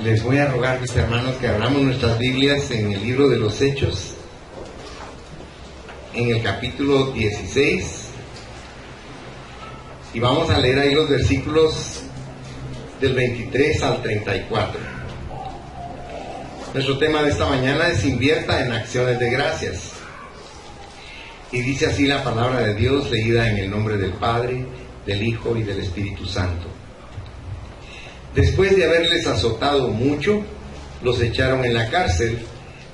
Les voy a rogar, mis hermanos, que abramos nuestras Biblias en el libro de los Hechos, en el capítulo 16, y vamos a leer ahí los versículos del 23 al 34. Nuestro tema de esta mañana es invierta en acciones de gracias. Y dice así la palabra de Dios, leída en el nombre del Padre, del Hijo y del Espíritu Santo. Después de haberles azotado mucho, los echaron en la cárcel,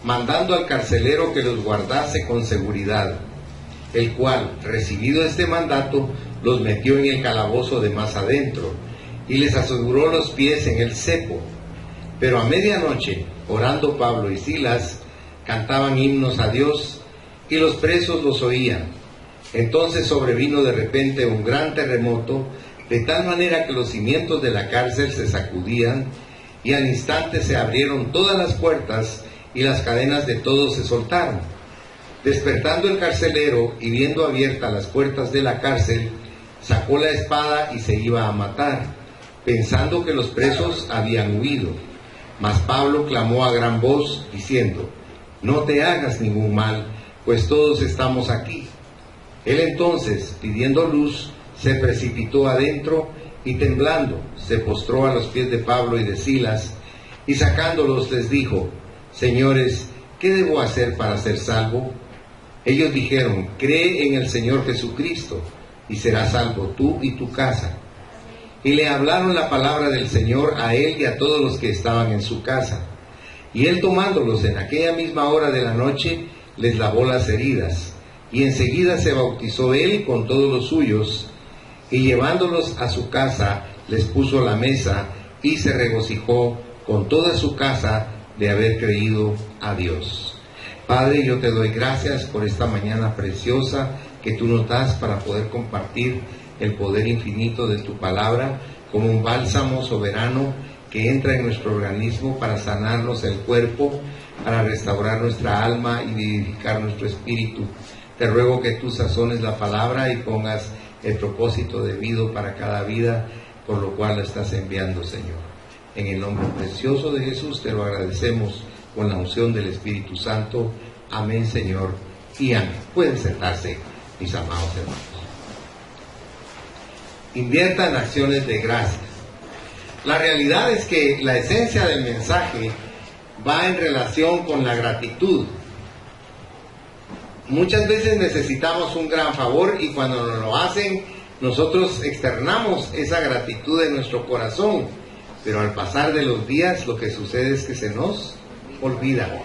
mandando al carcelero que los guardase con seguridad, el cual, recibido este mandato, los metió en el calabozo de más adentro, y les aseguró los pies en el cepo. Pero a medianoche, orando Pablo y Silas, cantaban himnos a Dios, y los presos los oían. Entonces sobrevino de repente un gran terremoto, de tal manera que los cimientos de la cárcel se sacudían, y al instante se abrieron todas las puertas, y las cadenas de todos se soltaron. Despertando el carcelero, y viendo abiertas las puertas de la cárcel, sacó la espada y se iba a matar, pensando que los presos habían huido. Mas Pablo clamó a gran voz, diciendo: no te hagas ningún mal, pues todos estamos aquí. Él entonces, pidiendo luz, se precipitó adentro, y temblando, se postró a los pies de Pablo y de Silas, y sacándolos les dijo: Señores, ¿qué debo hacer para ser salvo? Ellos dijeron: cree en el Señor Jesucristo, y serás salvo tú y tu casa. Y le hablaron la palabra del Señor a él y a todos los que estaban en su casa. Y él, tomándolos en aquella misma hora de la noche, les lavó las heridas, y enseguida se bautizó él con todos los suyos, y llevándolos a su casa, les puso la mesa, y se regocijó con toda su casa de haber creído a Dios. Padre, yo te doy gracias por esta mañana preciosa que tú nos das para poder compartir el poder infinito de tu palabra como un bálsamo soberano que entra en nuestro organismo para sanarnos el cuerpo, para restaurar nuestra alma y vivificar nuestro espíritu. Te ruego que tú sazones la palabra y pongas el propósito debido para cada vida, por lo cual la estás enviando, Señor. En el nombre precioso de Jesús te lo agradecemos con la unción del Espíritu Santo. Amén, Señor, y amén. Pueden sentarse, mis amados hermanos. Invierta en acciones de gracia. La realidad es que la esencia del mensaje va en relación con la gratitud. Muchas veces necesitamos un gran favor y cuando nos lo hacen, nosotros externamos esa gratitud en nuestro corazón, pero al pasar de los días lo que sucede es que se nos olvida,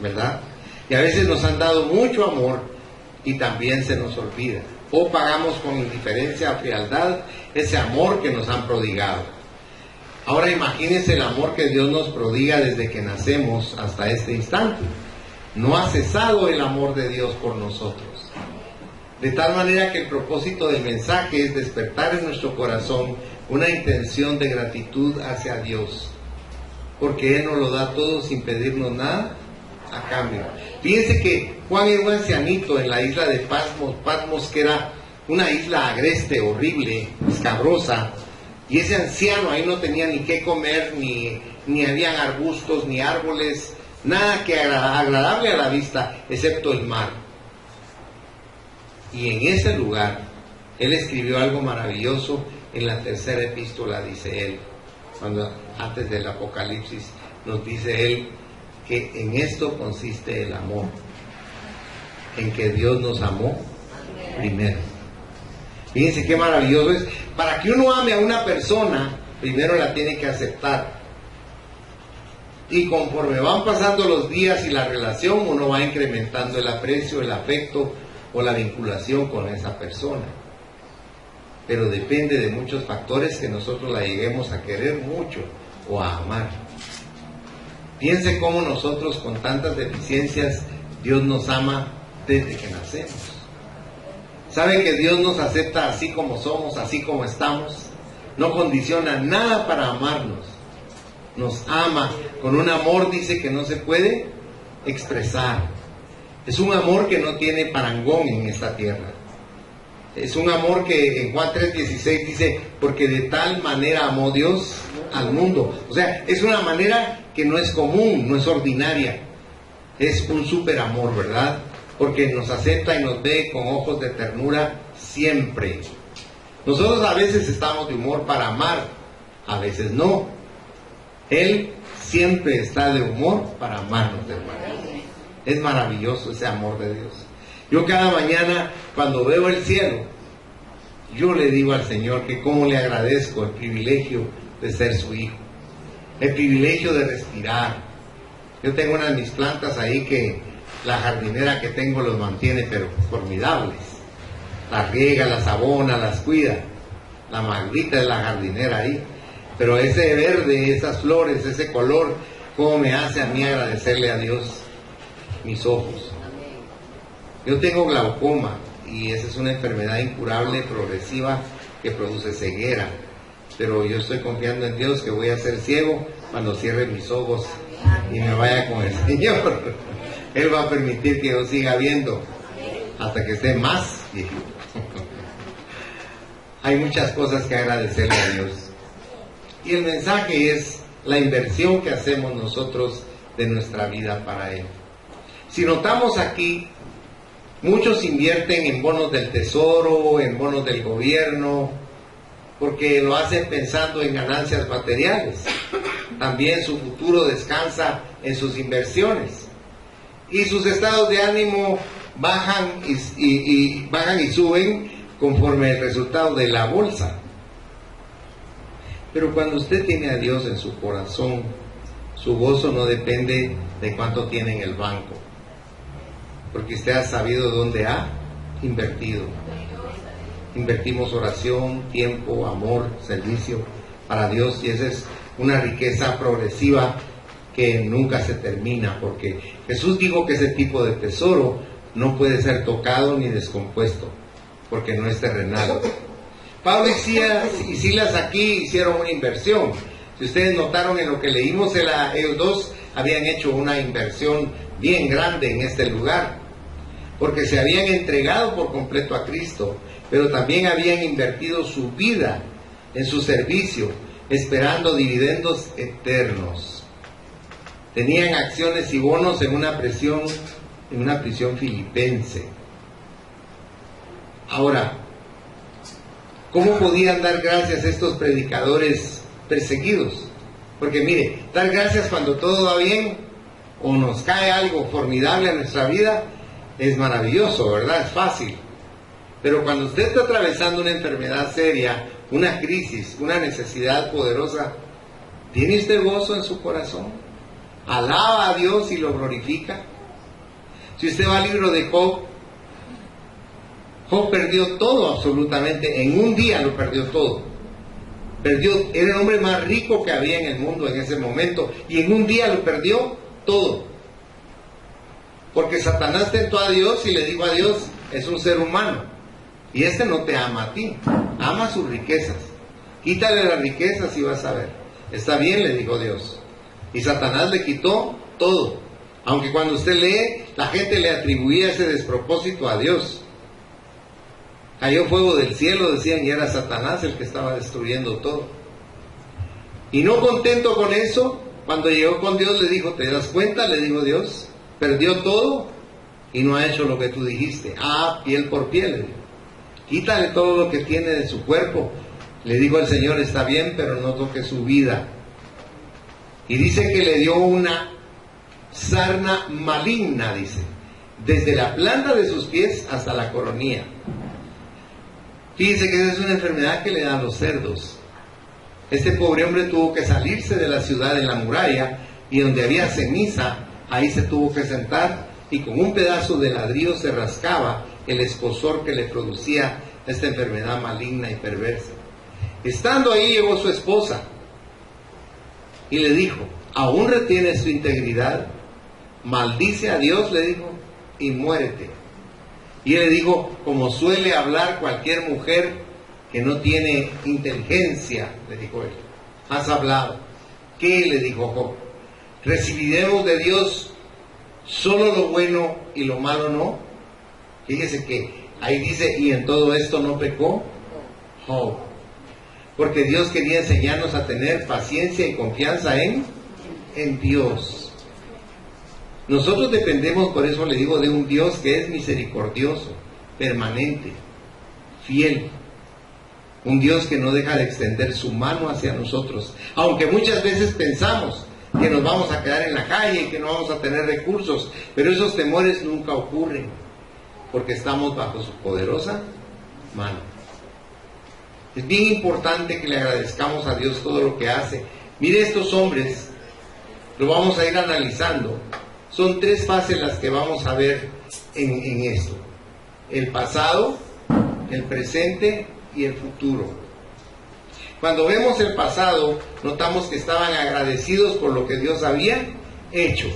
¿verdad? Y a veces nos han dado mucho amor y también se nos olvida, o pagamos con indiferencia o frialdad ese amor que nos han prodigado. Ahora imagínense el amor que Dios nos prodiga desde que nacemos hasta este instante. No ha cesado el amor de Dios por nosotros. De tal manera que el propósito del mensaje es despertar en nuestro corazón una intención de gratitud hacia Dios, porque Él nos lo da todo sin pedirnos nada a cambio. Fíjense que Juan era un ancianito en la isla de Patmos, que era una isla agreste, horrible, escabrosa, y ese anciano ahí no tenía ni qué comer, ni habían arbustos, ni árboles, nada que agradable a la vista, excepto el mar. Y en ese lugar, él escribió algo maravilloso en la tercera epístola, dice él, cuando antes del Apocalipsis, nos dice él que en esto consiste el amor, en que Dios nos amó primero. Fíjense qué maravilloso es. Para que uno ame a una persona, primero la tiene que aceptar. Y conforme van pasando los días y la relación, uno va incrementando el aprecio, el afecto o la vinculación con esa persona. Pero depende de muchos factores que nosotros la lleguemos a querer mucho o a amar. Piense cómo nosotros con tantas deficiencias, Dios nos ama desde que nacemos. ¿Sabe que Dios nos acepta así como somos, así como estamos? No condiciona nada para amarnos. Nos ama con un amor, dice, que no se puede expresar. Es un amor que no tiene parangón en esta tierra. Es un amor que en Juan 3:16 dice, porque de tal manera amó Dios al mundo. O sea, es una manera que no es común, no es ordinaria. Es un súper amor, ¿verdad? Porque nos acepta y nos ve con ojos de ternura siempre. Nosotros a veces estamos de humor para amar, a veces no. Él siempre está de humor para amarnos, hermanos. Es maravilloso ese amor de Dios. Yo cada mañana, cuando veo el cielo, yo le digo al Señor que cómo le agradezco el privilegio de ser su hijo, el privilegio de respirar. Yo tengo una de mis plantas ahí que la jardinera que tengo los mantiene, pero formidables. Las riega, las abona, las cuida. La Magdita es la jardinera ahí. Pero ese verde, esas flores, ese color, cómo me hace a mí agradecerle a Dios mis ojos. Yo tengo glaucoma y esa es una enfermedad incurable, progresiva, que produce ceguera. Pero yo estoy confiando en Dios que voy a ser ciego cuando cierre mis ojos y me vaya con el Señor. Él va a permitir que yo siga viendo hasta que esté más viejo. Hay muchas cosas que agradecerle a Dios. Y el mensaje es la inversión que hacemos nosotros de nuestra vida para Él. Si notamos aquí, muchos invierten en bonos del tesoro, en bonos del gobierno, porque lo hacen pensando en ganancias materiales. También su futuro descansa en sus inversiones. Y sus estados de ánimo bajan y suben conforme el resultado de la bolsa. Pero cuando usted tiene a Dios en su corazón, su gozo no depende de cuánto tiene en el banco, porque usted ha sabido dónde ha invertido. Invertimos oración, tiempo, amor, servicio para Dios, y esa es una riqueza progresiva que nunca se termina, porque Jesús dijo que ese tipo de tesoro no puede ser tocado ni descompuesto, porque no es terrenal. Pablo y Silas aquí hicieron una inversión. Si ustedes notaron en lo que leímos, ellos dos habían hecho una inversión bien grande en este lugar, porque se habían entregado por completo a Cristo, pero también habían invertido su vida en su servicio, esperando dividendos eternos. Tenían acciones y bonos en una prisión filipense. Ahora, ¿cómo podían dar gracias a estos predicadores perseguidos? Porque mire, dar gracias cuando todo va bien o nos cae algo formidable a nuestra vida es maravilloso, ¿verdad? Es fácil. Pero cuando usted está atravesando una enfermedad seria, una crisis, una necesidad poderosa, ¿tiene usted gozo en su corazón? ¿Alaba a Dios y lo glorifica? Si usted va al libro de Job, Job perdió todo absolutamente, en un día lo perdió todo. Era el hombre más rico que había en el mundo en ese momento, y en un día lo perdió todo. Porque Satanás tentó a Dios y le dijo a Dios, es un ser humano, y este no te ama a ti, ama sus riquezas. Quítale las riquezas y vas a ver. Está bien, le dijo Dios. Y Satanás le quitó todo. Aunque cuando usted lee, la gente le atribuía ese despropósito a Dios. Cayó fuego del cielo, decían, y era Satanás el que estaba destruyendo todo. Y no contento con eso, cuando llegó con Dios le dijo, ¿te das cuenta? Le dijo Dios, perdió todo y no ha hecho lo que tú dijiste. Ah, piel por piel, le dijo. Quítale todo lo que tiene de su cuerpo. Le dijo el Señor, está bien, pero no toque su vida. Y dice que le dio una sarna maligna, dice, desde la planta de sus pies hasta la coronilla. Fíjense que esa es una enfermedad que le dan los cerdos. Este pobre hombre tuvo que salirse de la ciudad en la muralla, y donde había ceniza, ahí se tuvo que sentar, y con un pedazo de ladrillo se rascaba el escozor que le producía esta enfermedad maligna y perversa. Estando ahí llegó su esposa y le dijo, ¿aún retienes tu integridad? Maldice a Dios, le dijo, y muérete. Y él le dijo, como suele hablar cualquier mujer que no tiene inteligencia, le dijo él, has hablado. ¿Qué? Le dijo Job. ¿Recibiremos de Dios solo lo bueno y lo malo no? Fíjese que Ahí dice, y en todo esto no pecó Job. Porque Dios quería enseñarnos a tener paciencia y confianza en Dios. Nosotros dependemos, por eso le digo, de un Dios que es misericordioso, permanente, fiel. Un Dios que no deja de extender su mano hacia nosotros. Aunque muchas veces pensamos que nos vamos a quedar en la calle y que no vamos a tener recursos, pero esos temores nunca ocurren, porque estamos bajo su poderosa mano. Es bien importante que le agradezcamos a Dios todo lo que hace. Mire estos hombres, lo vamos a ir analizando. Son 3 fases las que vamos a ver en esto: el pasado, el presente y el futuro. Cuando vemos el pasado, notamos que estaban agradecidos por lo que Dios había hecho.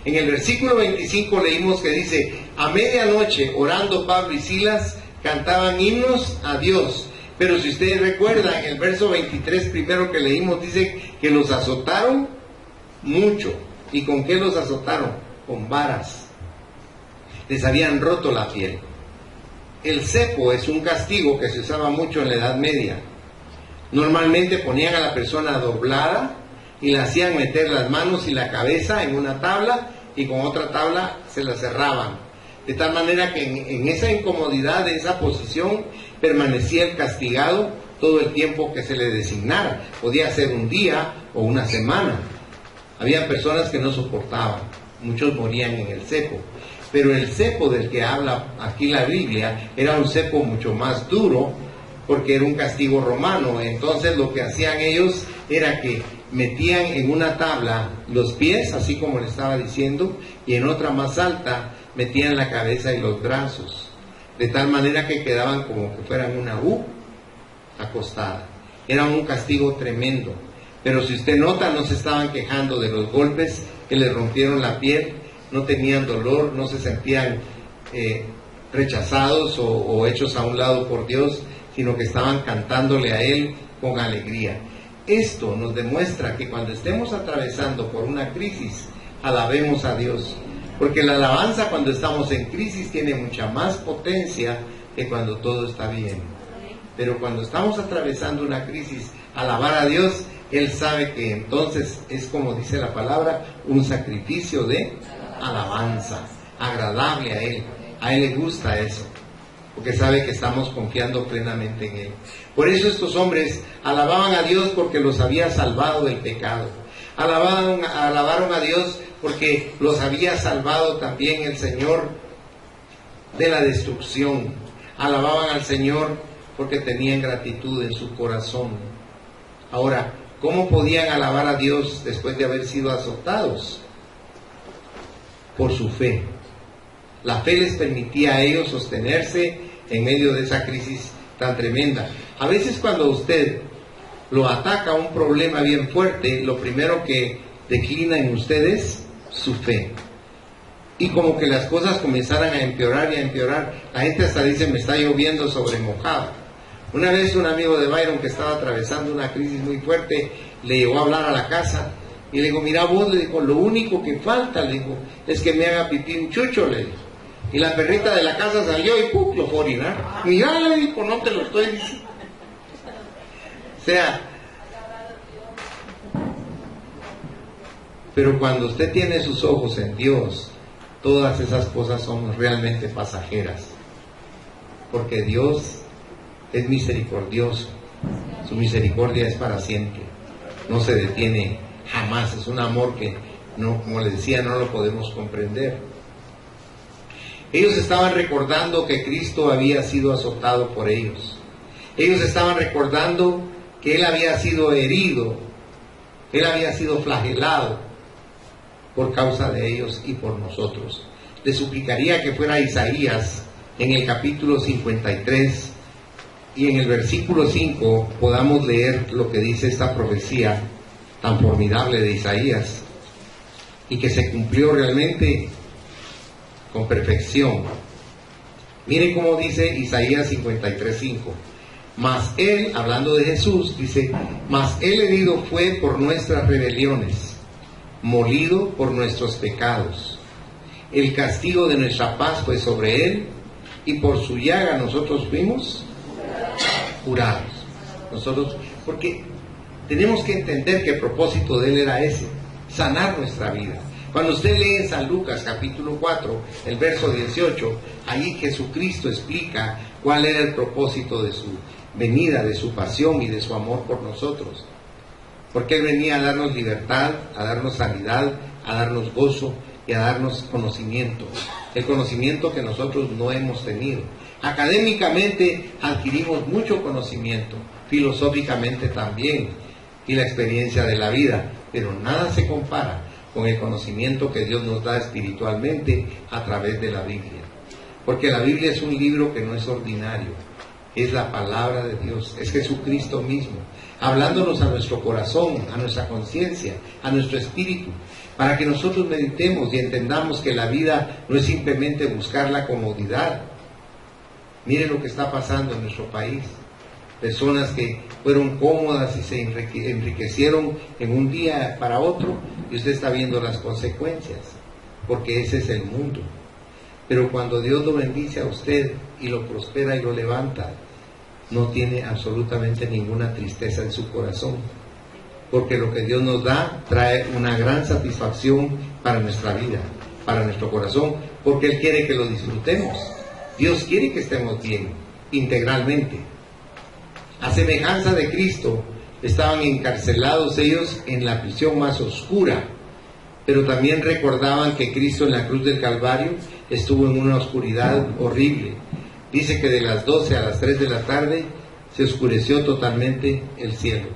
En el versículo 25 leímos que dice: a medianoche, orando Pablo y Silas, cantaban himnos a Dios. Pero si ustedes recuerdan, el verso 23 primero que leímos dice que los azotaron mucho. ¿Y con qué los azotaron? Con varas. Les habían roto la piel. El cepo es un castigo que se usaba mucho en la Edad Media. Normalmente ponían a la persona doblada y le hacían meter las manos y la cabeza en una tabla y con otra tabla se la cerraban. De tal manera que en esa incomodidad de esa posición permanecía el castigado todo el tiempo que se le designara. Podía ser un día o una semana. Había personas que no soportaban, muchos morían en el cepo. Pero el cepo del que habla aquí la Biblia era un cepo mucho más duro, porque era un castigo romano. Entonces lo que hacían ellos era que metían en una tabla los pies, así como le estaba diciendo, y en otra más alta metían la cabeza y los brazos, de tal manera que quedaban como que fueran una U acostada. Era un castigo tremendo. Pero si usted nota, no se estaban quejando de los golpes que les rompieron la piel, no tenían dolor, no se sentían rechazados o hechos a un lado por Dios, sino que estaban cantándole a Él con alegría. Esto nos demuestra que cuando estemos atravesando por una crisis, alabemos a Dios, porque la alabanza cuando estamos en crisis tiene mucha más potencia que cuando todo está bien. Pero cuando estamos atravesando una crisis, alabar a Dios, Él sabe que entonces es, como dice la palabra, un sacrificio de alabanza, agradable a Él. A Él le gusta eso, porque sabe que estamos confiando plenamente en Él. Por eso estos hombres alababan a Dios porque los había salvado del pecado. Alabaron a Dios porque los había salvado también el Señor de la destrucción. Alababan al Señor porque tenían gratitud en su corazón. Ahora, ¿cómo podían alabar a Dios después de haber sido azotados? Por su fe. La fe les permitía a ellos sostenerse en medio de esa crisis tan tremenda. A veces cuando usted lo ataca a un problema bien fuerte, lo primero que declina en usted es su fe. Y como que las cosas comenzaran a empeorar y a empeorar. La gente hasta dice, me está lloviendo sobre mojado. Una vez un amigo de Byron que estaba atravesando una crisis muy fuerte, le llegó a hablar a la casa y le dijo, mira vos, le dijo, lo único que falta, le dijo, es que me haga pipí un chucho, le dijo. Y la perrita de la casa salió y ¡pum!, lo fue a orinar. Mira, le dijo, no te lo estoy diciendo. O sea, pero cuando usted tiene sus ojos en Dios, todas esas cosas son realmente pasajeras. Porque Dios es misericordioso. Su misericordia es para siempre. No se detiene jamás. Es un amor que, no, como les decía, no lo podemos comprender. Ellos estaban recordando que Cristo había sido azotado por ellos. Ellos estaban recordando que Él había sido herido, Él había sido flagelado por causa de ellos y por nosotros. Les suplicaría que fuera Isaías en el capítulo 53 y en el versículo 5 podamos leer lo que dice esta profecía tan formidable de Isaías y que se cumplió realmente con perfección. Miren cómo dice Isaías 53:5. Mas Él, hablando de Jesús, dice, mas Él herido fue por nuestras rebeliones, molido por nuestros pecados. El castigo de nuestra paz fue sobre Él, y por su llaga nosotros fuimos curados. Nosotros, porque tenemos que entender que el propósito de Él era ese, sanar nuestra vida. Cuando usted lee en San Lucas capítulo 4, el verso 18, ahí Jesucristo explica cuál era el propósito de su venida, de su pasión y de su amor por nosotros. Porque Él venía a darnos libertad, a darnos sanidad, a darnos gozo y a darnos conocimiento. El conocimiento que nosotros no hemos tenido. Académicamente adquirimos mucho conocimiento, filosóficamente también, y la experiencia de la vida, pero nada se compara con el conocimiento que Dios nos da espiritualmente a través de la Biblia. Porque la Biblia es un libro que no es ordinario, es la palabra de Dios, es Jesucristo mismo, hablándonos a nuestro corazón, a nuestra conciencia, a nuestro espíritu, para que nosotros meditemos y entendamos que la vida no es simplemente buscar la comodidad. Mire lo que está pasando en nuestro país. Personas que fueron cómodas y se enriquecieron en un día para otro, y usted está viendo las consecuencias, porque ese es el mundo. Pero cuando Dios lo bendice a usted y lo prospera y lo levanta, no tiene absolutamente ninguna tristeza en su corazón, porque lo que Dios nos da trae una gran satisfacción para nuestra vida, para nuestro corazón, porque Él quiere que lo disfrutemos. Dios quiere que estemos bien, integralmente. A semejanza de Cristo, estaban encarcelados ellos en la prisión más oscura, pero también recordaban que Cristo en la cruz del Calvario estuvo en una oscuridad horrible. Dice que de las 12 a las 3 de la tarde se oscureció totalmente el cielo.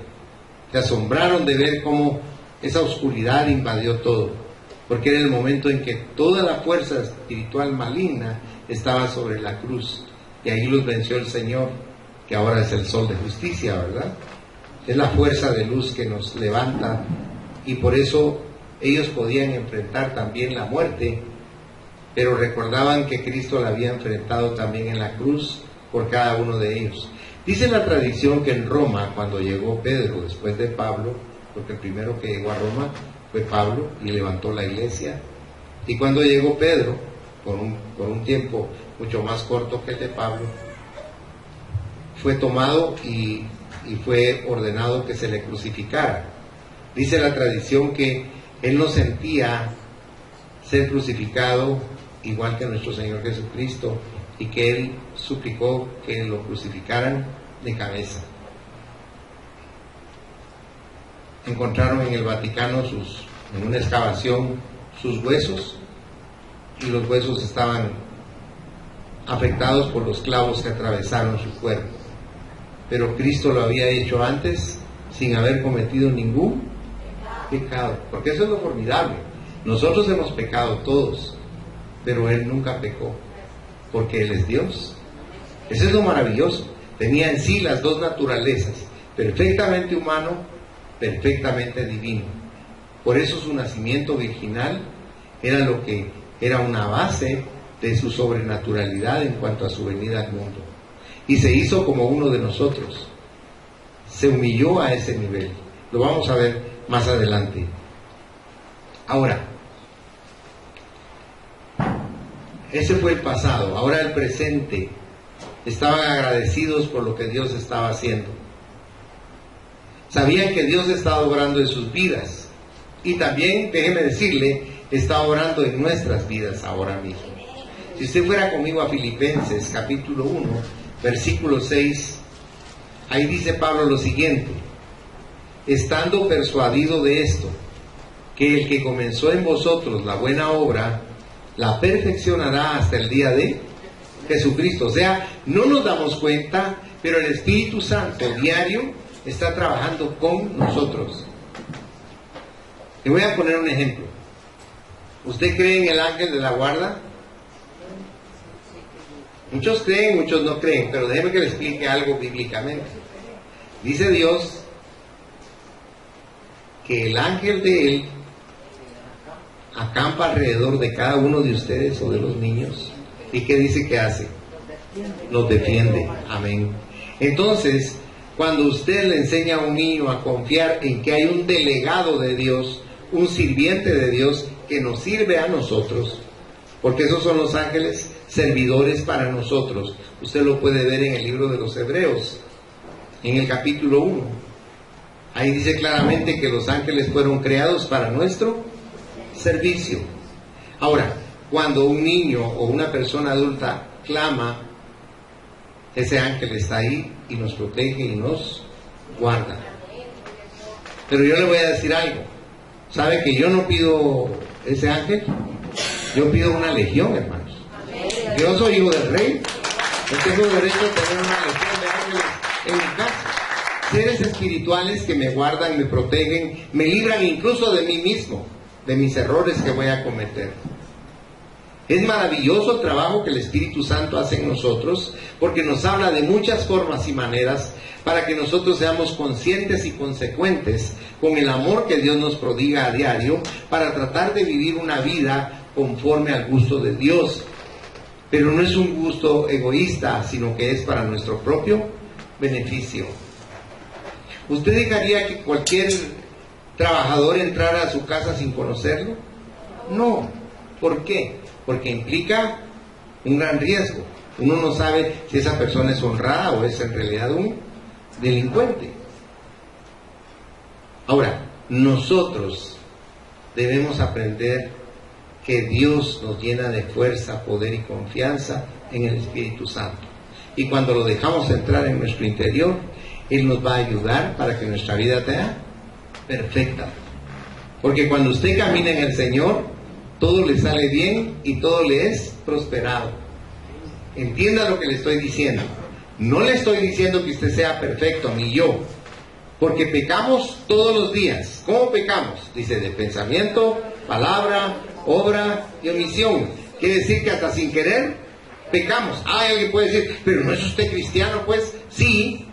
Se asombraron de ver cómo esa oscuridad invadió todo, porque era el momento en que toda la fuerza espiritual maligna estaba sobre la cruz, y ahí los venció el Señor, que ahora es el sol de justicia, ¿verdad? Es la fuerza de luz que nos levanta, y por eso ellos podían enfrentar también la muerte, pero recordaban que Cristo la había enfrentado también en la cruz por cada uno de ellos. Dice la tradición que en Roma, cuando llegó Pedro después de Pablo, porque el primero que llegó a Roma fue Pablo y levantó la iglesia, y cuando llegó Pedro, por un tiempo mucho más corto que el de Pablo, fue tomado y fue ordenado que se le crucificara. Dice la tradición que él no sentía ser crucificado igual que nuestro Señor Jesucristo, y que él suplicó que lo crucificaran de cabeza. Encontraron en el Vaticano en una excavación sus huesos, y los huesos estaban afectados por los clavos que atravesaron su cuerpo. Pero Cristo lo había hecho antes sin haber cometido ningún pecado, porque eso es lo formidable. Nosotros hemos pecado todos, pero Él nunca pecó, porque Él es Dios. Eso es lo maravilloso. Tenía en sí las dos naturalezas, perfectamente humano, perfectamente divino. Por eso su nacimiento virginal era lo que era una base de su sobrenaturalidad en cuanto a su venida al mundo. Y se hizo como uno de nosotros. Se humilló a ese nivel. Lo vamos a ver más adelante. Ahora, ese fue el pasado. Ahora el presente. Estaban agradecidos por lo que Dios estaba haciendo. Sabían que Dios estaba obrando en sus vidas. Y también, déjeme decirle, está obrando en nuestras vidas ahora mismo. Si usted fuera conmigo a Filipenses capítulo 1, versículo 6, ahí dice Pablo lo siguiente: estando persuadido de esto, que el que comenzó en vosotros la buena obra, la perfeccionará hasta el día de Jesucristo. O sea, no nos damos cuenta, pero el Espíritu Santo diario está trabajando con nosotros. Le voy a poner un ejemplo. ¿Usted cree en el ángel de la guarda? Muchos creen, muchos no creen, pero déjeme que le explique algo bíblicamente. Dice Dios que el ángel de Él acampa alrededor de cada uno de ustedes o de los niños. ¿Y qué dice que hace? Los defiende. Amén. Entonces, cuando usted le enseña a un niño a confiar en que hay un delegado de Dios, un sirviente de Dios que nos sirve a nosotros, porque esos son los ángeles servidores para nosotros. Usted lo puede ver en el libro de los Hebreos, en el capítulo 1. Ahí dice claramente que los ángeles fueron creados para nuestro servicio. Ahora, cuando un niño o una persona adulta clama, ese ángel está ahí y nos protege y nos guarda. Pero yo le voy a decir algo. ¿Sabe que yo no pido ese ángel? Yo pido una legión, hermanos. Yo soy hijo del rey. Yo tengo derecho a tener una legión de ángeles en mi casa. Seres espirituales que me guardan, me protegen, me libran incluso de mí mismo, de mis errores que voy a cometer. Es maravilloso el trabajo que el Espíritu Santo hace en nosotros, porque nos habla de muchas formas y maneras para que nosotros seamos conscientes y consecuentes con el amor que Dios nos prodiga a diario, para tratar de vivir una vida conforme al gusto de Dios. Pero no es un gusto egoísta, sino que es para nuestro propio beneficio. ¿Usted dejaría que cualquier trabajador entrara a su casa sin conocerlo? No. ¿Por qué? Porque implica un gran riesgo. Uno no sabe si esa persona es honrada o es en realidad un delincuente. Ahora, nosotros debemos aprender que Dios nos llena de fuerza, poder y confianza en el Espíritu Santo. Y cuando lo dejamos entrar en nuestro interior, Él nos va a ayudar para que nuestra vida sea perfecta. Porque cuando usted camina en el Señor, todo le sale bien y todo le es prosperado. Entienda lo que le estoy diciendo. No le estoy diciendo que usted sea perfecto, ni yo. Porque pecamos todos los días. ¿Cómo pecamos? Dice, de pensamiento, palabra, obra y omisión. Quiere decir que hasta sin querer pecamos. Alguien puede decir, pero ¿no es usted cristiano? Pues sí,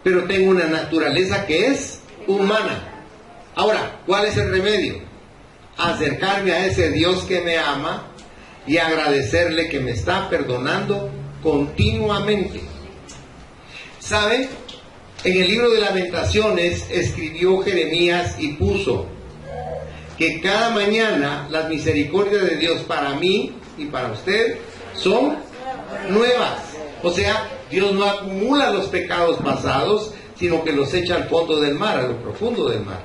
pero tengo una naturaleza que es humana. Ahora, ¿cuál es el remedio? Acercarme a ese Dios que me ama y agradecerle que me está perdonando continuamente. ¿Sabe? En el libro de Lamentaciones escribió Jeremías y puso que cada mañana las misericordias de Dios para mí y para usted son nuevas. O sea, Dios no acumula los pecados pasados, sino que los echa al fondo del mar, a lo profundo del mar.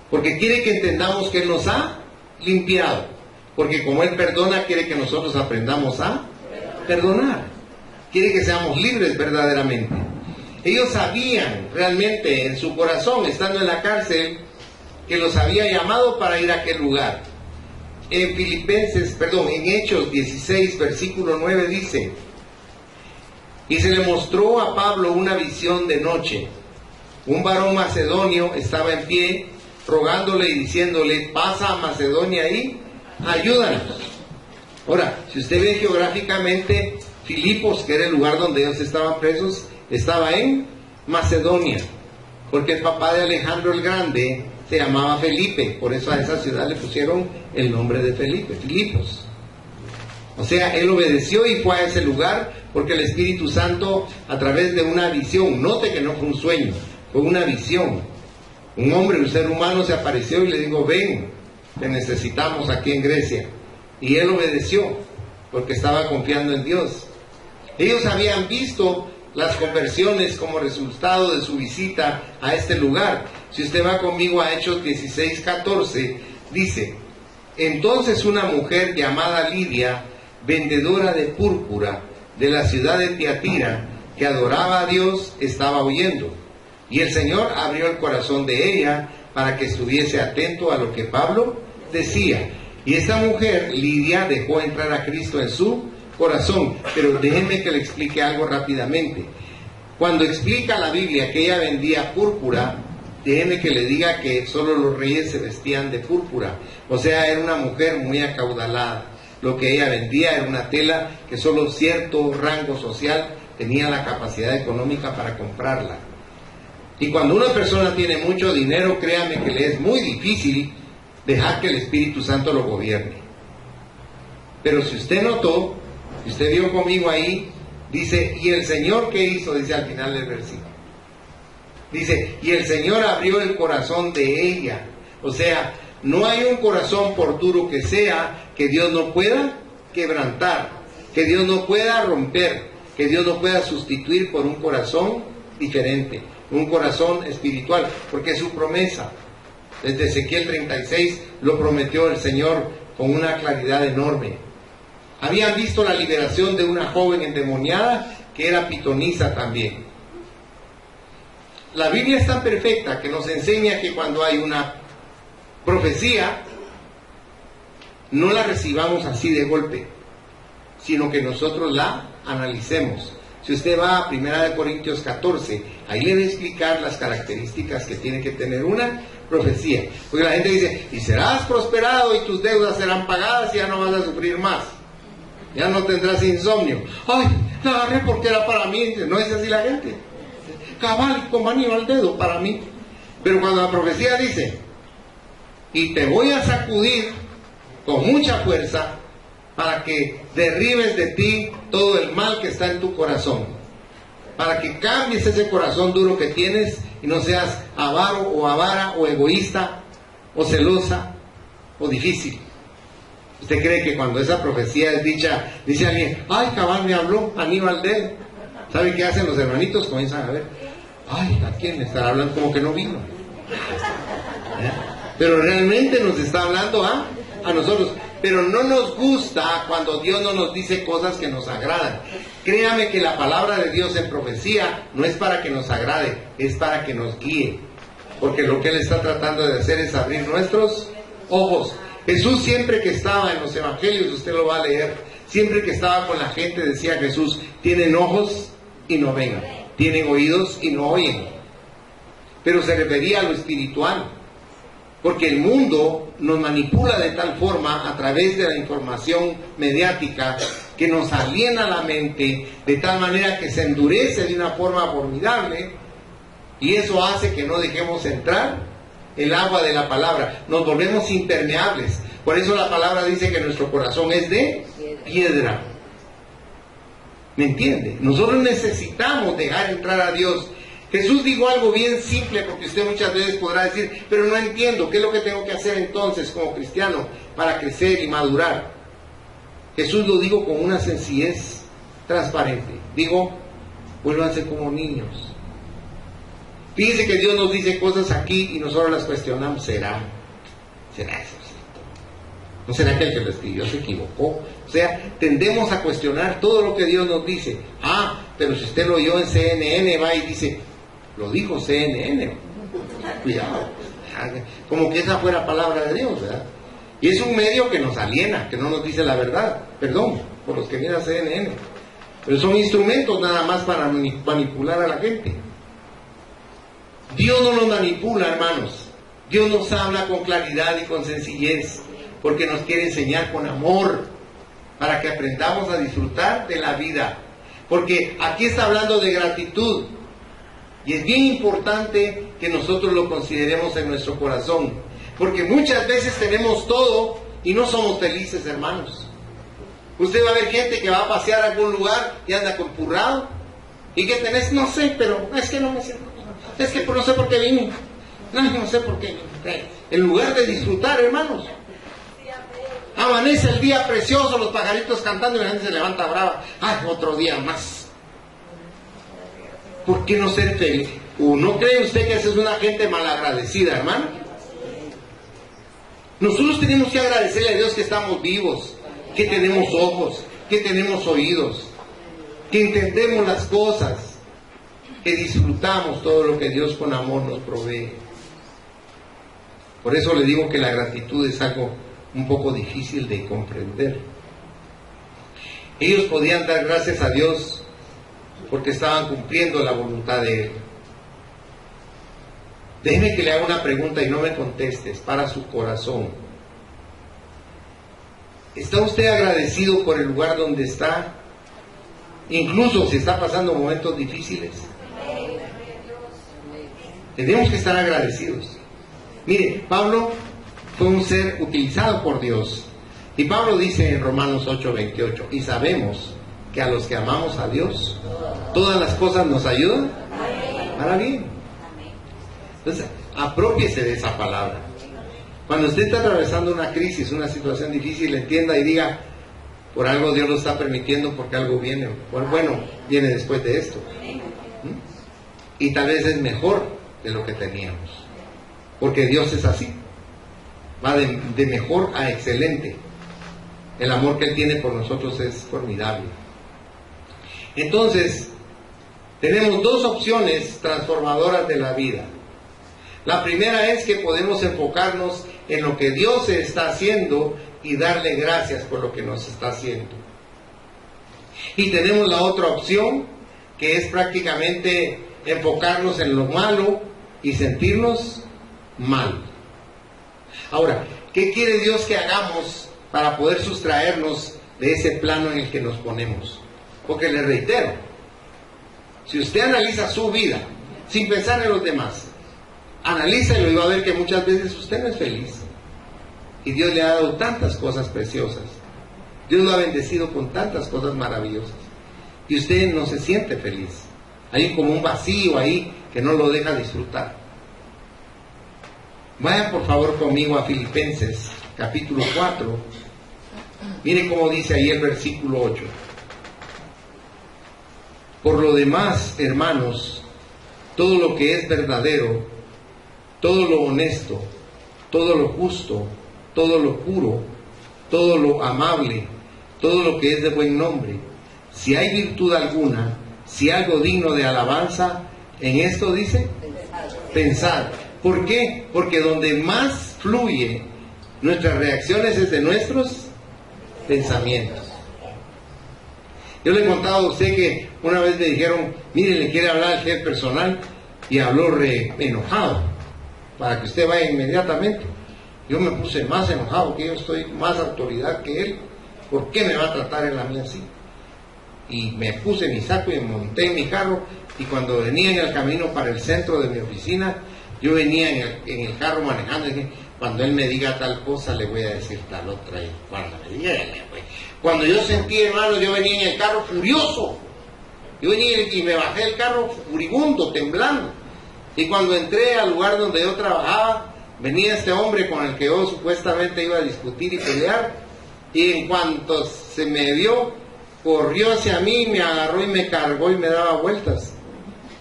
Porque quiere que entendamos que Él nos ha limpiado. Porque como Él perdona, quiere que nosotros aprendamos a perdonar. Quiere que seamos libres verdaderamente. Ellos sabían realmente en su corazón, estando en la cárcel, que los había llamado para ir a aquel lugar. En Hechos 16, versículo 9 dice: y se le mostró a Pablo una visión de noche. Un varón macedonio estaba en pie, rogándole y diciéndole, pasa a Macedonia y ayúdanos. Ahora, si usted ve geográficamente, Filipos, que era el lugar donde ellos estaban presos, estaba en Macedonia, porque el papá de Alejandro el Grande se llamaba Felipe, por eso a esa ciudad le pusieron el nombre de Felipe, Filipos. O sea, él obedeció y fue a ese lugar porque el Espíritu Santo, a través de una visión, note que no fue un sueño, fue una visión. Un hombre, un ser humano se apareció y le dijo, ven, te necesitamos aquí en Grecia. Y él obedeció porque estaba confiando en Dios. Ellos habían visto las conversiones como resultado de su visita a este lugar. Si usted va conmigo a Hechos 16:14, dice, entonces una mujer llamada Lidia, vendedora de púrpura de la ciudad de Tiatira, que adoraba a Dios, estaba oyendo. Y el Señor abrió el corazón de ella para que estuviese atento a lo que Pablo decía. Y esta mujer, Lidia, dejó entrar a Cristo en su corazón. Pero déjenme que le explique algo rápidamente. Cuando explica la Biblia que ella vendía púrpura, déjenme que le diga que solo los reyes se vestían de púrpura. O sea, era una mujer muy acaudalada. Lo que ella vendía era una tela que solo cierto rango social tenía la capacidad económica para comprarla. Y cuando una persona tiene mucho dinero, créame que le es muy difícil dejar que el Espíritu Santo lo gobierne. Pero si usted notó, si usted vio conmigo ahí, dice, y el Señor, ¿qué hizo? Dice al final del versículo. Dice, y el Señor abrió el corazón de ella. O sea, No hay un corazón, por duro que sea, que Dios no pueda quebrantar, que Dios no pueda romper, que Dios no pueda sustituir por un corazón diferente, un corazón espiritual, porque es su promesa. Desde Ezequiel 36 lo prometió el Señor con una claridad enorme. Habían visto la liberación de una joven endemoniada que era pitonisa también. La Biblia es tan perfecta que nos enseña que cuando hay una profecía, no la recibamos así de golpe, sino que nosotros la analicemos. Si usted va a 1 Corintios 14, ahí le voy a explicar las características que tiene que tener una profecía. Porque la gente dice, y serás prosperado y tus deudas serán pagadas y ya no vas a sufrir más. Ya no tendrás insomnio. Ay, la agarré porque era para mí. No es así la gente. Cabal, con anillo al dedo, para mí. Pero cuando la profecía dice, y te voy a sacudir con mucha fuerza para que derribes de ti todo el mal que está en tu corazón, para que cambies ese corazón duro que tienes y no seas avaro o avara o egoísta o celosa o difícil. ¿Usted cree que cuando esa profecía es dicha, dice alguien, ay, cabal me habló, Aníbal de él? ¿Sabe qué hacen los hermanitos? Comienzan a ver, ay, ¿a quién le estará hablando? Como que no vino. Pero realmente nos está hablando a nosotros. Pero no nos gusta cuando Dios no nos dice cosas que nos agradan. Créame que la palabra de Dios en profecía no es para que nos agrade, es para que nos guíe. Porque lo que Él está tratando de hacer es abrir nuestros ojos. Jesús siempre que estaba en los evangelios, usted lo va a leer, siempre que estaba con la gente decía Jesús, tienen ojos y no ven, tienen oídos y no oyen. Pero se refería a lo espiritual, porque el mundo nos manipula de tal forma a través de la información mediática que nos aliena la mente de tal manera que se endurece de una forma formidable, y eso hace que no dejemos entrar el agua de la palabra, nos volvemos impermeables. Por eso la palabra dice que nuestro corazón es de piedra. ¿Me entiende? Nosotros necesitamos dejar entrar a Dios. Jesús dijo algo bien simple, porque usted muchas veces podrá decir, pero no entiendo, ¿qué es lo que tengo que hacer entonces como cristiano para crecer y madurar? Jesús lo dijo con una sencillez transparente. Digo, vuélvanse como niños. Fíjense que Dios nos dice cosas aquí y nosotros las cuestionamos. ¿Será eso cierto? ¿No será que el que lo escribió se equivocó? O sea, tendemos a cuestionar todo lo que Dios nos dice. Ah, pero si usted lo oyó en CNN, va y dice, lo dijo CNN. Cuidado. Como que esa fuera palabra de Dios, ¿verdad? Y es un medio que nos aliena, que no nos dice la verdad. Perdón, por los que miran CNN. Pero son instrumentos nada más para manipular a la gente. Dios no nos manipula, hermanos. Dios nos habla con claridad y con sencillez, porque nos quiere enseñar con amor, para que aprendamos a disfrutar de la vida. Porque aquí está hablando de gratitud, y es bien importante que nosotros lo consideremos en nuestro corazón, porque muchas veces tenemos todo y no somos felices, hermanos. Usted va a ver gente que va a pasear a algún lugar y anda compurrado. ¿Y qué tenés? No sé, pero es que no me siento. Es que no sé por qué vine. No sé por qué. En lugar de disfrutar, hermanos. Amanece el día precioso, los pajaritos cantando y la gente se levanta brava. Ay, otro día más. ¿Por qué no ser feliz? ¿O no cree usted que esa es una gente malagradecida, hermano? Nosotros tenemos que agradecerle a Dios que estamos vivos, que tenemos ojos, que tenemos oídos, que entendemos las cosas, que disfrutamos todo lo que Dios con amor nos provee. Por eso le digo que la gratitud es algo un poco difícil de comprender. Ellos podían dar gracias a Dios porque estaban cumpliendo la voluntad de Él. Déjeme que le haga una pregunta y no me contestes, para su corazón. ¿Está usted agradecido por el lugar donde está? Incluso si está pasando momentos difíciles. Tenemos que estar agradecidos. Mire, Pablo fue un ser utilizado por Dios. Y Pablo dice en Romanos 8:28, y sabemos que a los que amamos a Dios, todas las cosas nos ayudan para bien. Entonces, aprópiese de esa palabra. Cuando usted está atravesando una crisis, una situación difícil, entienda y diga, por algo Dios lo está permitiendo, porque algo viene, bueno, viene después de esto. Y tal vez es mejor de lo que teníamos, porque Dios es así, va de mejor a excelente. El amor que Él tiene por nosotros es formidable. Entonces, tenemos dos opciones transformadoras de la vida. La primera es que podemos enfocarnos en lo que Dios está haciendo y darle gracias por lo que nos está haciendo. Y tenemos la otra opción, que es prácticamente enfocarnos en lo malo y sentirnos mal. Ahora, ¿qué quiere Dios que hagamos para poder sustraernos de ese plano en el que nos ponemos? Porque le reitero, si usted analiza su vida sin pensar en los demás, analícelo y va a ver que muchas veces usted no es feliz. Y Dios le ha dado tantas cosas preciosas. Dios lo ha bendecido con tantas cosas maravillosas. Y usted no se siente feliz. Hay como un vacío ahí que no lo deja disfrutar. Vayan por favor conmigo a Filipenses, capítulo 4. Miren cómo dice ahí el versículo 8. Por lo demás, hermanos, todo lo que es verdadero, todo lo honesto, todo lo justo, todo lo puro, todo lo amable, todo lo que es de buen nombre, si hay virtud alguna, si algo digno de alabanza, en esto dice, pensad. ¿Por qué? Porque donde más fluye nuestras reacciones es de nuestros pensamientos. Yo le he contado a usted que una vez me dijeron, mire, le quiere hablar al jefe personal, y habló enojado, para que usted vaya inmediatamente. Yo me puse más enojado, que yo estoy más autoridad que él. ¿Por qué me va a tratar él a mí así? Y me puse mi saco y me monté en mi carro, y cuando venía en el camino para el centro de mi oficina, yo venía en el carro manejando, y dije, cuando él me diga tal cosa, le voy a decir tal otra, y cuando me diga, cuando yo sentí, hermano, yo venía en el carro furioso, yo venía y me bajé del carro furibundo, temblando, y cuando entré al lugar donde yo trabajaba, venía este hombre con el que yo supuestamente iba a discutir y pelear, y en cuanto se me vio, corrió hacia mí, me agarró y me cargó y me daba vueltas.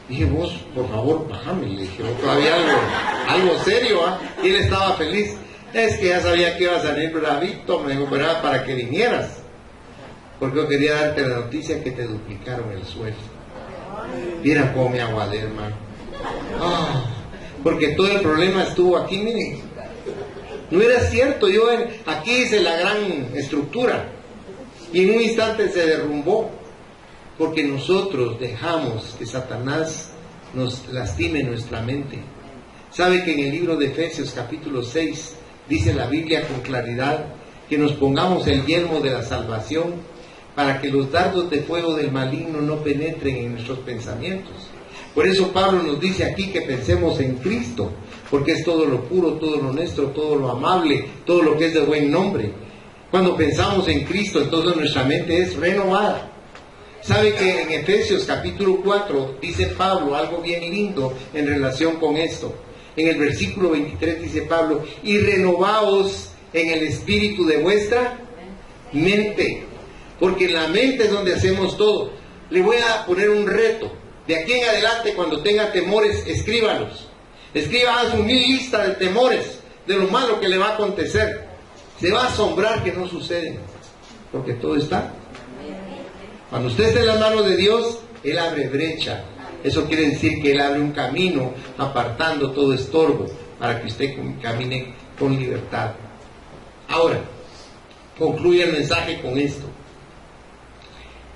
Dije, vos, por favor, bájame. Le dije, todavía algo serio, ¿ah? Y él estaba feliz. Es que ya sabía que iba a salir bravito, me dijo, pero era para que vinieras. Porque yo quería darte la noticia que te duplicaron el sueldo. Mira cómo me aguadé, hermano. Porque todo el problema estuvo aquí, miren. No era cierto, aquí hice la gran estructura. Y en un instante se derrumbó. Porque nosotros dejamos que Satanás nos lastime nuestra mente. ¿Sabe que en el libro de Efesios capítulo 6 dice la Biblia con claridad que nos pongamos el yelmo de la salvación para que los dardos de fuego del maligno no penetren en nuestros pensamientos? Por eso Pablo nos dice aquí que pensemos en Cristo, porque es todo lo puro, todo lo honesto, todo lo amable, todo lo que es de buen nombre. Cuando pensamos en Cristo, entonces nuestra mente es renovada. ¿Sabe que en Efesios capítulo 4 dice Pablo algo bien lindo en relación con esto? En el versículo 23 dice Pablo, y renovaos en el espíritu de vuestra mente, porque en la mente es donde hacemos todo. Le voy a poner un reto. De aquí en adelante, cuando tenga temores, escríbalos. Escriba su lista de temores, de lo malo que le va a acontecer. Se va a asombrar que no sucede, porque todo está. Cuando usted esté en las manos de Dios, Él abre brecha. Eso quiere decir que Él abre un camino, apartando todo estorbo, para que usted camine con libertad. Ahora, concluye el mensaje con esto,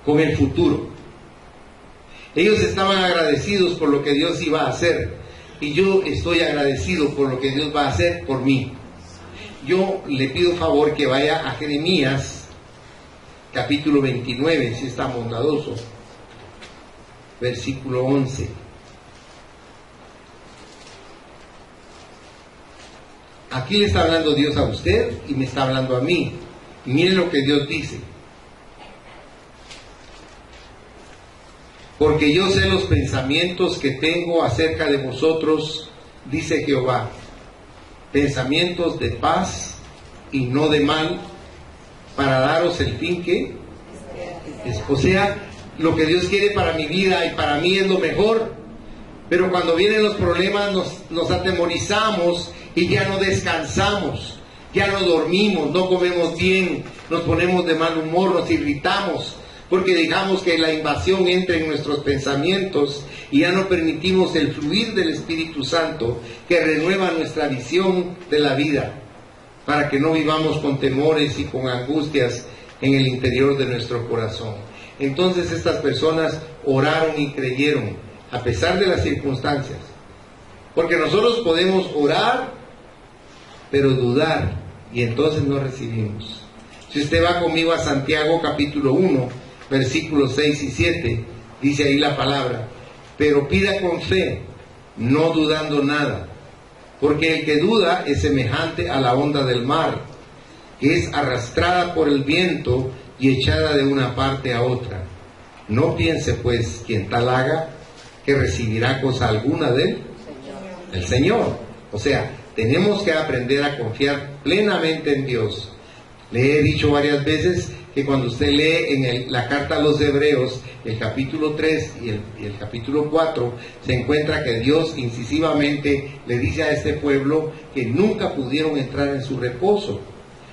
con el futuro. Ellos estaban agradecidos por lo que Dios iba a hacer, y yo estoy agradecido por lo que Dios va a hacer por mí. Yo le pido favor que vaya a Jeremías capítulo 29, si está bondadoso, versículo 11. Aquí le está hablando Dios a usted y me está hablando a mí. Y miren lo que Dios dice. Porque yo sé los pensamientos que tengo acerca de vosotros, dice Jehová, pensamientos de paz y no de mal, para daros el fin que es. O sea, lo que Dios quiere para mi vida y para mí es lo mejor, pero cuando vienen los problemas nos atemorizamos y ya no descansamos, ya no dormimos, no comemos bien, nos ponemos de mal humor, nos irritamos, porque dejamos que la invasión entre en nuestros pensamientos y ya no permitimos el fluir del Espíritu Santo que renueva nuestra visión de la vida, para que no vivamos con temores y con angustias en el interior de nuestro corazón. Entonces estas personas oraron y creyeron, a pesar de las circunstancias. Porque nosotros podemos orar, pero dudar, y entonces no recibimos. Si usted va conmigo a Santiago capítulo 1, versículos 6 y 7, dice ahí la palabra: pero pida con fe, no dudando nada, porque el que duda es semejante a la onda del mar, que es arrastrada por el viento y echada de una parte a otra. No piense pues quien tal haga que recibirá cosa alguna del Señor. O sea, tenemos que aprender a confiar plenamente en Dios. Le he dicho varias veces que cuando usted lee en la carta a los Hebreos, el capítulo 3 y el capítulo 4, se encuentra que Dios incisivamente le dice a este pueblo que nunca pudieron entrar en su reposo.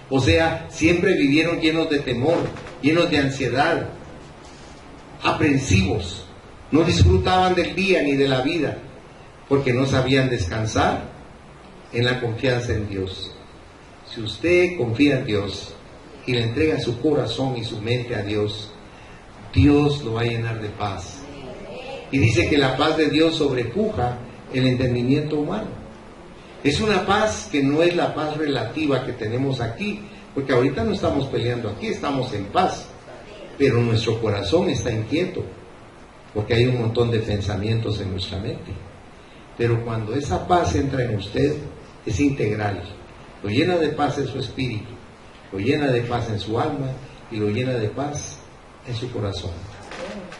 O sea, siempre vivieron llenos de temor, llenos de ansiedad, aprensivos. No disfrutaban del día ni de la vida, porque no sabían descansar en la confianza en Dios. Si usted confía en Dios y le entrega su corazón y su mente a Dios, Dios lo va a llenar de paz. Y dice que la paz de Dios sobrepuja el entendimiento humano. Es una paz que no es la paz relativa que tenemos aquí, porque ahorita no estamos peleando aquí, estamos en paz, pero nuestro corazón está inquieto, porque hay un montón de pensamientos en nuestra mente. Pero cuando esa paz entra en usted, es integral, lo llena de paz en su espíritu, lo llena de paz en su alma y lo llena de paz en su corazón.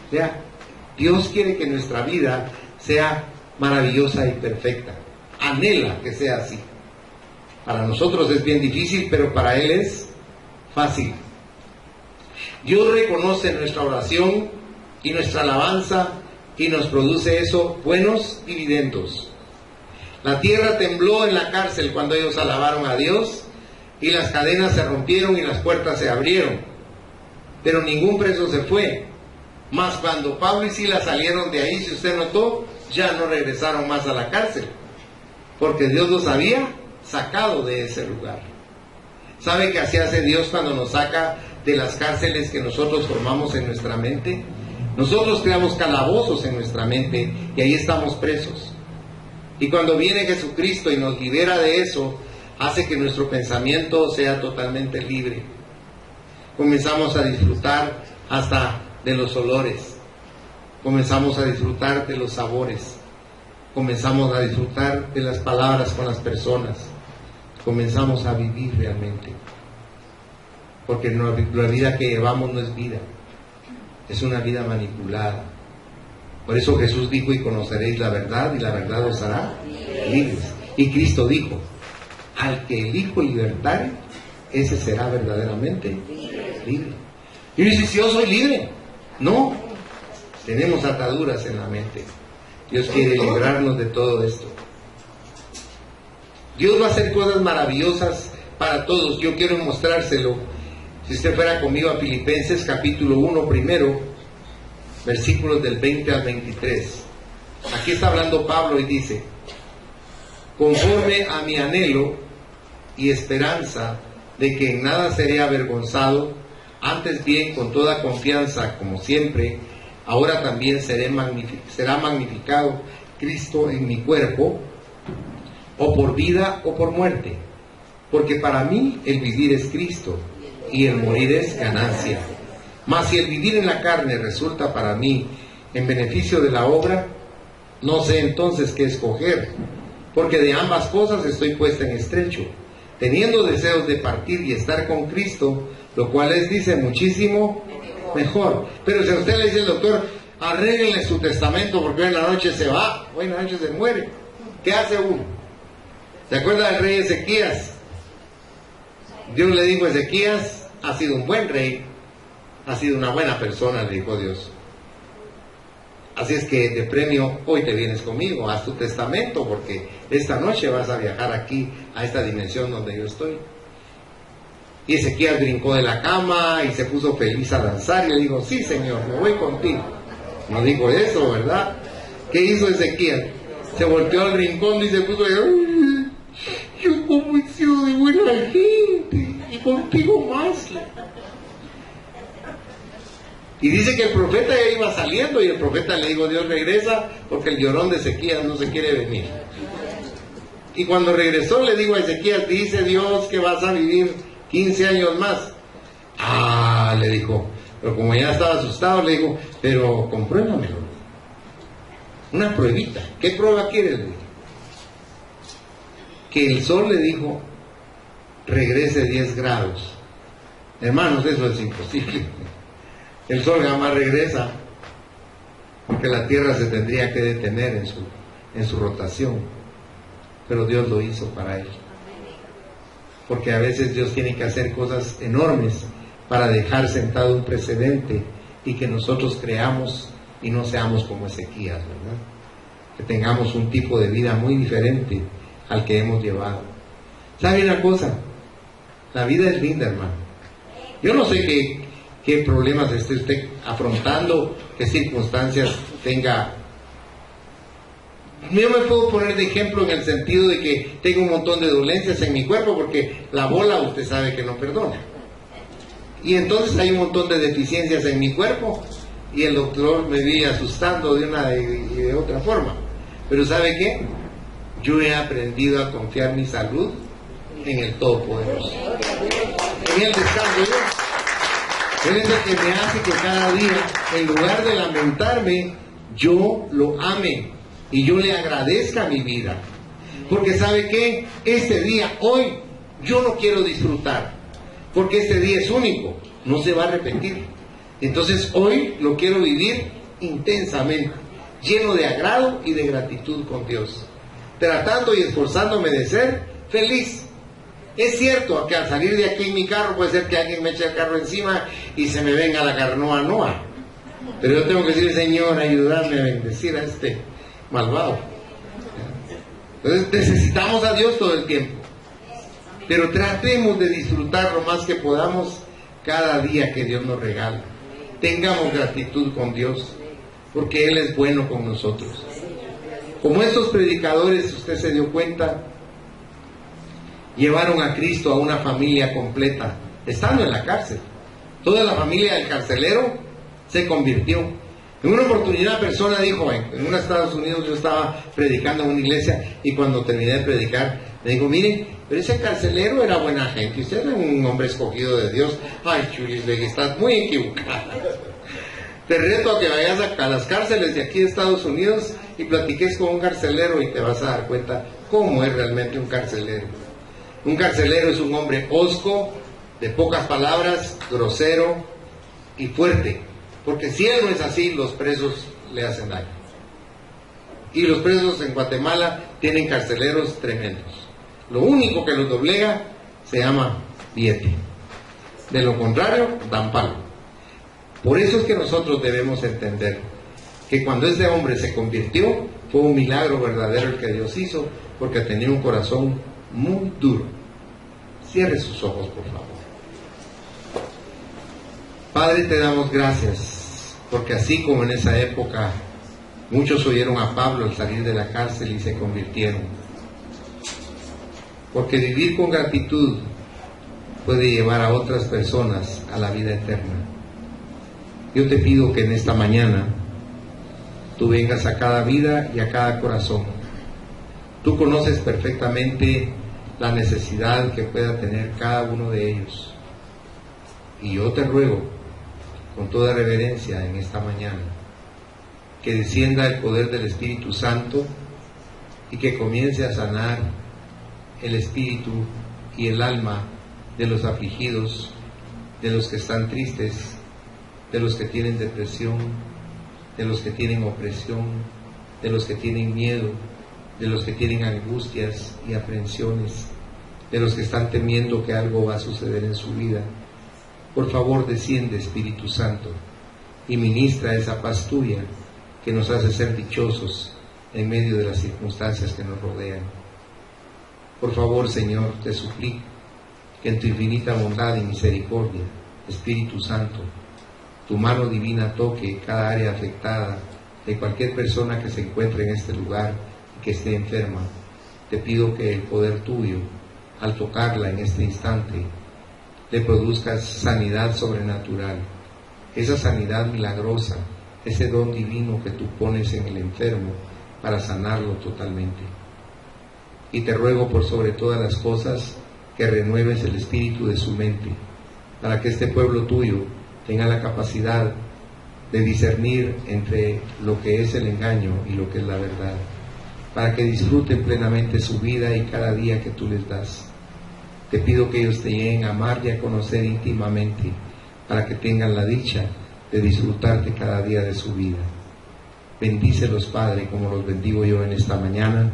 O sea, Dios quiere que nuestra vida sea maravillosa y perfecta. Anhela que sea así. Para nosotros es bien difícil, pero para Él es fácil. Dios reconoce nuestra oración y nuestra alabanza y nos produce eso, buenos dividendos. La tierra tembló en la cárcel cuando ellos alabaron a Dios, y las cadenas se rompieron y las puertas se abrieron, pero ningún preso se fue. Mas cuando Pablo y Silas salieron de ahí, si usted notó, ya no regresaron más a la cárcel, porque Dios los había sacado de ese lugar. ¿Sabe qué así hace Dios cuando nos saca de las cárceles que nosotros formamos en nuestra mente? Nosotros creamos calabozos en nuestra mente y ahí estamos presos. Y cuando viene Jesucristo y nos libera de eso, hace que nuestro pensamiento sea totalmente libre. Comenzamos a disfrutar hasta de los olores, comenzamos a disfrutar de los sabores, comenzamos a disfrutar de las palabras con las personas, comenzamos a vivir realmente, porque la vida que llevamos no es vida, es una vida manipulada. Por eso Jesús dijo: y conoceréis la verdad, y la verdad os hará libres. Y Cristo dijo: al que el Hijo libertare, ese será verdaderamente libre. Y dice: si yo soy libre. No, tenemos ataduras en la mente. Dios quiere librarnos de todo esto. Dios va a hacer cosas maravillosas para todos. Yo quiero mostrárselo. Si usted fuera conmigo a Filipenses capítulo 1 primero, versículos del 20 al 23. Aquí está hablando Pablo y dice: conforme a mi anhelo y esperanza de que en nada seré avergonzado, antes bien con toda confianza, como siempre, ahora también será magnificado Cristo en mi cuerpo, o por vida o por muerte, porque para mí el vivir es Cristo y el morir es ganancia. Mas si el vivir en la carne resulta para mí en beneficio de la obra, no sé entonces qué escoger, porque de ambas cosas estoy puesta en estrecho, teniendo deseos de partir y estar con Cristo, lo cual es, dice, muchísimo mejor. Pero si a usted le dice el doctor: arréglenle su testamento porque hoy en la noche se va, hoy en la noche se muere, ¿qué hace uno? ¿Se acuerda del rey Ezequías? Dios le dijo a Ezequías, has sido un buen rey, has sido una buena persona, le dijo Dios. Así es que de premio hoy te vienes conmigo, haz tu testamento, porque esta noche vas a viajar aquí, a esta dimensión donde yo estoy. Y Ezequías brincó de la cama y se puso feliz a danzar y le dijo, sí Señor, me voy contigo. No dijo eso, ¿verdad? ¿Qué hizo Ezequías? Se volteó al rincón y se puso, ¡ay! Yo como he sido de buena gente y contigo más. Y dice que el profeta ya iba saliendo y el profeta le dijo, Dios regresa porque el llorón de Ezequías no se quiere venir. Y cuando regresó le digo a Ezequías, dice Dios que vas a vivir 15 años más. Ah, le dijo, pero como ya estaba asustado, le digo, pero compruébamelo. Una pruebita. ¿Qué prueba quieres? Le dije. Que el sol, le dijo, regrese 10 grados. Hermanos, eso es imposible. El sol jamás regresa, porque la tierra se tendría que detener en su rotación. Pero Dios lo hizo para él. Porque a veces Dios tiene que hacer cosas enormes para dejar sentado un precedente y que nosotros creamos y no seamos como Ezequías, ¿verdad? Que tengamos un tipo de vida muy diferente al que hemos llevado. ¿Sabe una cosa? La vida es linda, hermano. Yo no sé qué problemas esté usted afrontando, qué circunstancias tenga. Yo me puedo poner de ejemplo en el sentido de que tengo un montón de dolencias en mi cuerpo, porque la bola usted sabe que no perdona. Y entonces hay un montón de deficiencias en mi cuerpo y el doctor me viene asustando de una y de otra forma. Pero ¿sabe qué? Yo he aprendido a confiar mi salud en el Todopoderoso, en el descanso de Dios. Él es el que me hace que cada día, en lugar de lamentarme, yo lo ame y yo le agradezca mi vida. Porque ¿sabe qué? Este día, hoy, yo no quiero disfrutar, porque este día es único, no se va a repetir. Entonces hoy lo quiero vivir intensamente, lleno de agrado y de gratitud con Dios, tratando y esforzándome de ser feliz. Es cierto que al salir de aquí en mi carro puede ser que alguien me eche el carro encima y se me venga la carnoa, pero yo tengo que decir, Señor, ayúdame a bendecir a este malvado. Entonces necesitamos a Dios todo el tiempo, pero tratemos de disfrutar lo más que podamos cada día que Dios nos regala. Tengamos gratitud con Dios, porque Él es bueno con nosotros. Como estos predicadores, usted se dio cuenta, llevaron a Cristo a una familia completa, estando en la cárcel. Toda la familia del carcelero se convirtió. En una oportunidad, una persona dijo, en unos Estados Unidos yo estaba predicando en una iglesia, y cuando terminé de predicar, le digo, miren, pero ese carcelero era buena gente, usted era un hombre escogido de Dios. Ay, Chulis, le dije, estás muy equivocada. Te reto a que vayas a las cárceles de aquí de Estados Unidos y platiques con un carcelero y te vas a dar cuenta cómo es realmente un carcelero. Un carcelero es un hombre hosco, de pocas palabras, grosero y fuerte, porque si él no es así, los presos le hacen daño. Y los presos en Guatemala tienen carceleros tremendos. Lo único que los doblega se llama billete. De lo contrario, dan palo. Por eso es que nosotros debemos entender que cuando este hombre se convirtió, fue un milagro verdadero el que Dios hizo, porque tenía un corazón muy duro. Cierre sus ojos, por favor. Padre, te damos gracias, porque así como en esa época muchos oyeron a Pablo al salir de la cárcel y se convirtieron, porque vivir con gratitud puede llevar a otras personas a la vida eterna. Yo te pido que en esta mañana tú vengas a cada vida y a cada corazón. Tú conoces perfectamente la necesidad que pueda tener cada uno de ellos. Y yo te ruego, con toda reverencia en esta mañana, que descienda el poder del Espíritu Santo y que comience a sanar el espíritu y el alma de los afligidos, de los que están tristes, de los que tienen depresión, de los que tienen opresión, de los que tienen miedo, de los que tienen angustias y aprensiones, de los que están temiendo que algo va a suceder en su vida. Por favor, desciende, Espíritu Santo, y ministra esa paz tuya que nos hace ser dichosos en medio de las circunstancias que nos rodean. Por favor, Señor, te suplico que en tu infinita bondad y misericordia, Espíritu Santo, tu mano divina toque cada área afectada de cualquier persona que se encuentre en este lugar y que esté enferma. Te pido que el poder tuyo, al tocarla en este instante, le produzca sanidad sobrenatural, esa sanidad milagrosa, ese don divino que tú pones en el enfermo para sanarlo totalmente. Y te ruego por sobre todas las cosas que renueves el espíritu de su mente, para que este pueblo tuyo tenga la capacidad de discernir entre lo que es el engaño y lo que es la verdad, para que disfruten plenamente su vida y cada día que tú les das. Te pido que ellos te lleguen a amar y a conocer íntimamente, para que tengan la dicha de disfrutarte cada día de su vida. Bendícelos, Padre, como los bendigo yo en esta mañana,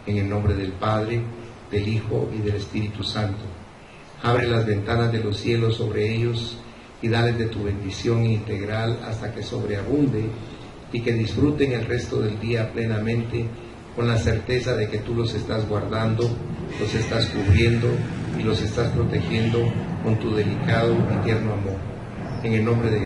en el nombre del Padre, del Hijo y del Espíritu Santo. Abre las ventanas de los cielos sobre ellos y dales de tu bendición integral hasta que sobreabunde y que disfruten el resto del día plenamente con la certeza de que tú los estás guardando, los estás cubriendo y los estás protegiendo con tu delicado y tierno amor. En el nombre de